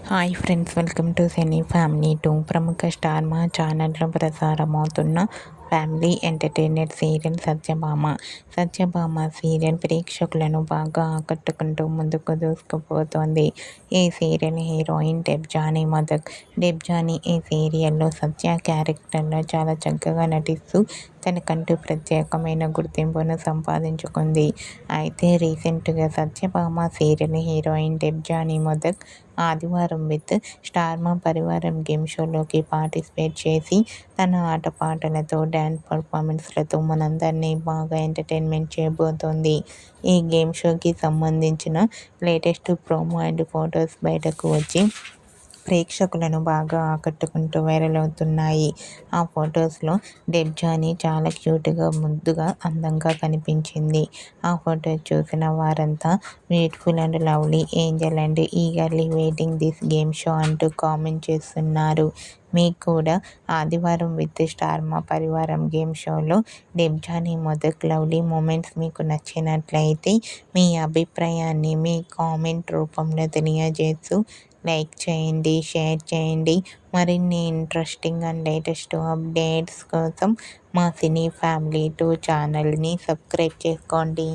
Hi friends, welcome to cine family 2. ప్రముఖ star Maa ఛానల్లో ప్రసారమవుతున్న family entertainer serial Satyabhama serial ప్రేక్షకులను బాగా ఆకట్టుకుంటూ ముందుకు దూసుకుపోతోంది. ఈ సీరియల్ హీరోయిన్ డెబ్జానీ మదక్. డెబ్జానీ ఈ సీరియల్లో సత్య క్యారెక్టర్లో చాలా చక్కగా నటిస్తూ తనకంటూ ప్రత్యేకమైన గుర్తింపును సంపాదించుకుంది. అయితే రీసెంట్గా సత్యభామ సీరియల్ హీరోయిన్ డెబ్జానీ మదక్ ఆదివారం విత్ స్టార్ మా పరివారం గేమ్ షోలోకి పార్టిసిపేట్ చేసి తన ఆటపాటలతో, డ్యాన్స్ పర్ఫార్మెన్స్లతో మనందరినీ బాగా ఎంటర్టైన్మెంట్ చేయబోతోంది. ఈ గేమ్ షోకి సంబంధించిన లేటెస్ట్ ప్రోమో అండ్ ఫొటోస్ బయటకు వచ్చి ప్రేక్షకులను బాగా ఆకట్టుకుంటూ వైరల్ అవుతున్నాయి. ఆ ఫొటోస్లో డెబ్జానీ చాలా క్యూట్గా, ముద్దుగా, అందంగా కనిపించింది. ఆ ఫొటోస్ చూసిన వారంతా beautiful and lovely Angel and eagerly waiting this game show అంటూ కామెంట్ చేస్తున్నారు. మీకు కూడా ఆదివారం విత్ స్టార్ మా పరివారం గేమ్ షోలో డెబ్జానీ మదక్ లవ్లీ మూమెంట్స్ మీకు నచ్చినట్లయితే మీ అభిప్రాయాన్ని మీ కామెంట్ రూపంలో తెలియజేస్తూ లైక్ చేయండి, షేర్ చేయండి. మరిన్ని ఇంట్రెస్టింగ్ అండ్ లేటెస్ట్ అప్డేట్స్ కోసం మా సినీ ఫ్యామిలీ 2 ఛానల్ని సబ్స్క్రైబ్ చేసుకోండి.